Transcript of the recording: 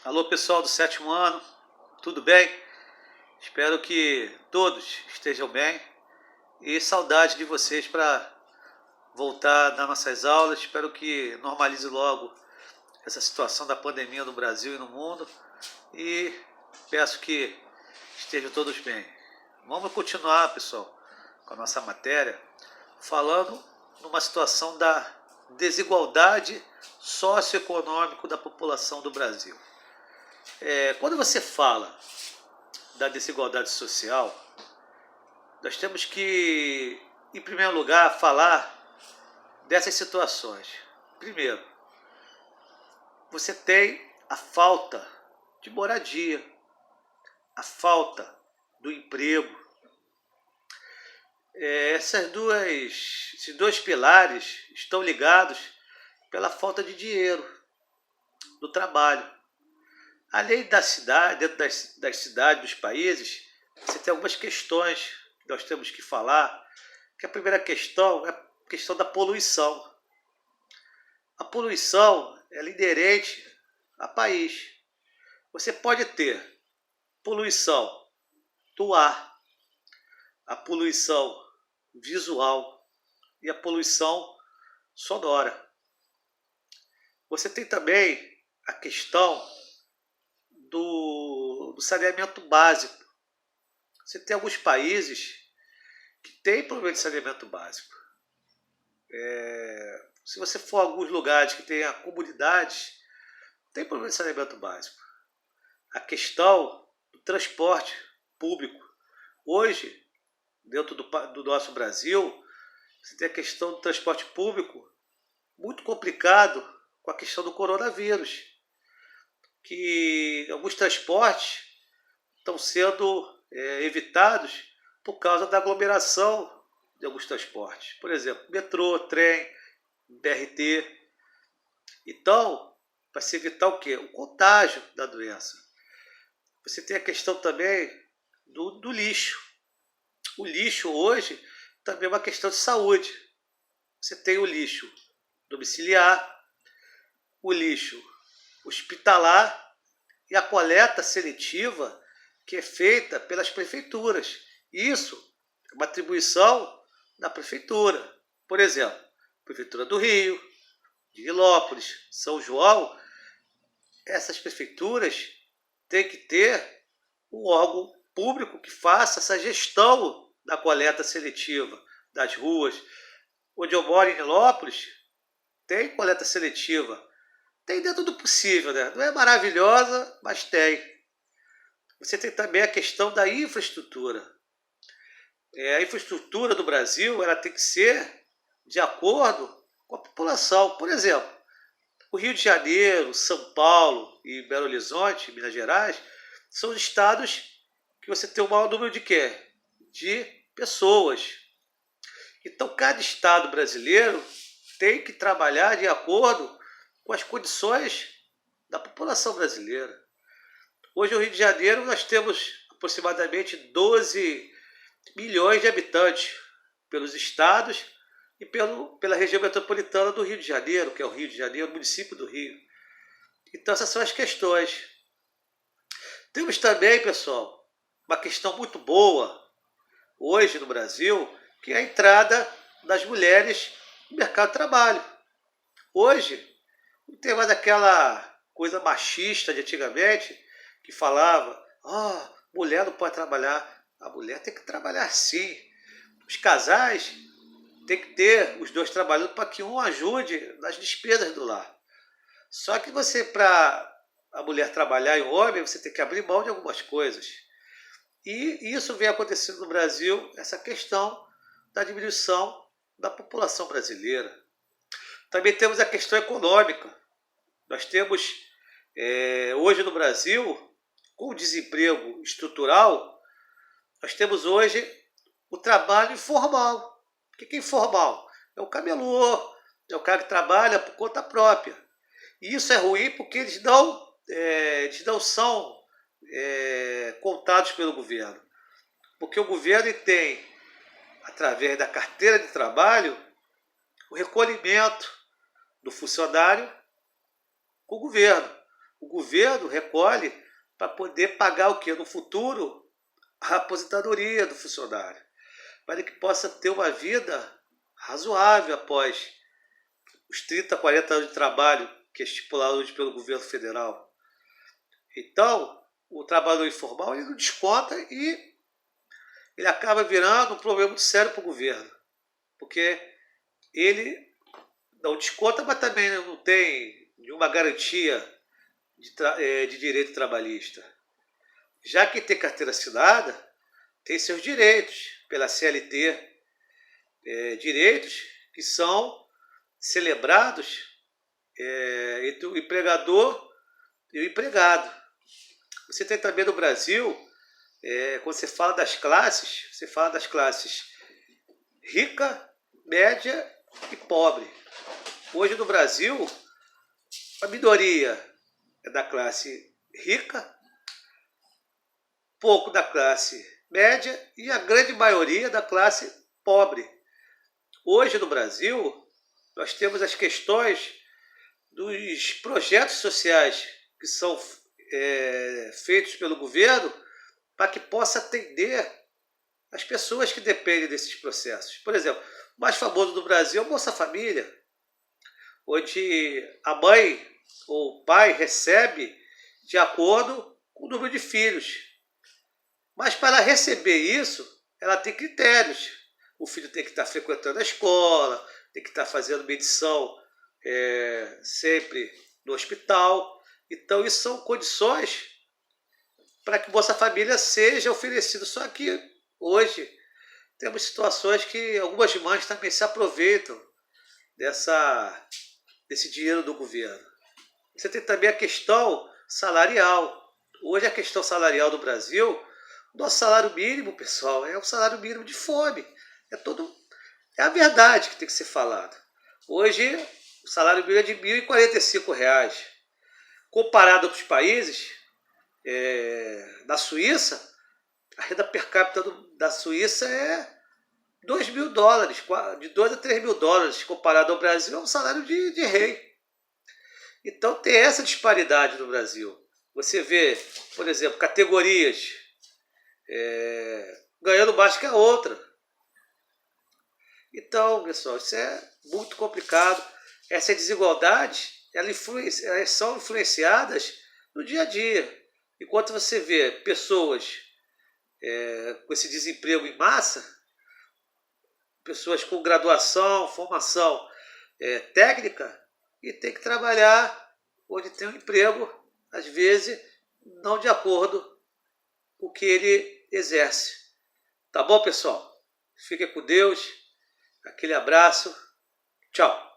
Alô pessoal do sétimo ano, tudo bem? Espero que todos estejam bem e saudade de vocês para voltar das nossas aulas. Espero que normalize logo essa situação da pandemia no Brasil e no mundo e peço que estejam todos bem. Vamos continuar, pessoal, com a nossa matéria, falando numa situação da desigualdade socioeconômica da população do Brasil. Quando você fala da desigualdade social, nós temos que, em primeiro lugar, falar dessas situações. Primeiro, você tem a falta de moradia, a falta do emprego. Esses dois pilares estão ligados pela falta de dinheiro, do trabalho. Além da cidade, dentro das cidades, dos países, você tem algumas questões que nós temos que falar. Que a primeira questão é a questão da poluição. A poluição é inerente a país. Você pode ter poluição do ar, a poluição visual e a poluição sonora. Você tem também a questão do saneamento básico. Você tem alguns países que têm problema de saneamento básico. Se você for a alguns lugares que tem comunidades, tem problema de saneamento básico. A questão do transporte público. Hoje, dentro do nosso Brasil, você tem a questão do transporte público muito complicado com a questão do coronavírus. Que alguns transportes estão sendo evitados por causa da aglomeração de alguns transportes. Por exemplo, metrô, trem, BRT. Então, para se evitar o quê? O contágio da doença. Você tem a questão também do lixo. O lixo hoje também é uma questão de saúde. Você tem o lixo domiciliar, o lixo hospitalar e a coleta seletiva que é feita pelas prefeituras. Isso é uma atribuição da prefeitura. Por exemplo, Prefeitura do Rio, de Nilópolis, São João. Essas prefeituras têm que ter um órgão público que faça essa gestão da coleta seletiva das ruas. Onde eu moro, em Nilópolis, tem coleta seletiva. Tem dentro do possível, né? Não é maravilhosa, mas tem. Você tem também a questão da infraestrutura. A infraestrutura do Brasil ela tem que ser de acordo com a população. Por exemplo, o Rio de Janeiro, São Paulo e Belo Horizonte, Minas Gerais, são os estados que você tem o maior número de quê? De pessoas. Então, cada estado brasileiro tem que trabalhar de acordo com as condições da população brasileira. Hoje, no Rio de Janeiro, nós temos aproximadamente 12 milhões de habitantes pelos estados e pela região metropolitana do Rio de Janeiro, que é o Rio de Janeiro, o município do Rio. Então, essas são as questões. Temos também, pessoal, uma questão muito boa hoje no Brasil, que é a entrada das mulheres no mercado de trabalho. Hoje, não tem mais aquela coisa machista de antigamente, que falava, mulher não pode trabalhar. A mulher tem que trabalhar sim. Os casais têm que ter os dois trabalhando para que um ajude nas despesas do lar. Só que para a mulher trabalhar e o homem, você tem que abrir mão de algumas coisas. E isso vem acontecendo no Brasil, essa questão da diminuição da população brasileira. Também temos a questão econômica. Nós temos, hoje no Brasil, com o desemprego estrutural, nós temos hoje o trabalho informal. O que é informal? É o camelô, é o cara que trabalha por conta própria. E isso é ruim porque eles não são contados pelo governo. Porque o governo tem, através da carteira de trabalho, o recolhimento do funcionário com o governo. o governo recolhe para poder pagar o quê? No futuro, a aposentadoria do funcionário, para que possa ter uma vida razoável após os 30, 40 anos de trabalho que é estipulado hoje pelo governo federal. Então, o trabalhador informal ele não desconta e ele acaba virando um problema muito sério para o governo, porque ele não desconta, mas também não tem nenhuma garantia de direito trabalhista. Já que tem carteira assinada, tem seus direitos pela CLT, direitos que são celebrados entre o empregador e o empregado. Você tem também no Brasil, quando você fala das classes, você fala das classes rica, média e pobre. Hoje no Brasil, a minoria é da classe rica, pouco da classe média e a grande maioria da classe pobre. Hoje no Brasil, nós temos as questões dos projetos sociais que são feitos pelo governo para que possa atender as pessoas que dependem desses processos. Por exemplo, o mais famoso do Brasil é o Bolsa Família, onde a mãe ou o pai recebe de acordo com o número de filhos. Mas para receber isso, ela tem critérios. O filho tem que estar frequentando a escola, tem que estar fazendo medição sempre no hospital. Então, isso são condições para que o Bolsa Família seja oferecido. Só que hoje temos situações que algumas mães também se aproveitam desse dinheiro do governo. Você tem também a questão salarial. Hoje a questão salarial do Brasil, nosso salário mínimo, pessoal, é um salário mínimo de fome. É a verdade que tem que ser falada. Hoje o salário mínimo é de R$ 1.045. Comparado a outros países, na Suíça, a renda per capita da Suíça é $2.000, de $2 a $3.000, comparado ao Brasil, é um salário de rei. Então tem essa disparidade no Brasil. Você vê, por exemplo, categorias ganhando mais que a outra. Então, pessoal, isso é muito complicado. Essas desigualdades, elas são influenciadas no dia a dia. Enquanto você vê pessoas com esse desemprego em massa, pessoas com graduação, formação técnica, e tem que trabalhar onde tem um emprego, às vezes, não de acordo com o que ele exerce. Tá bom, pessoal? Fiquem com Deus. Aquele abraço. Tchau.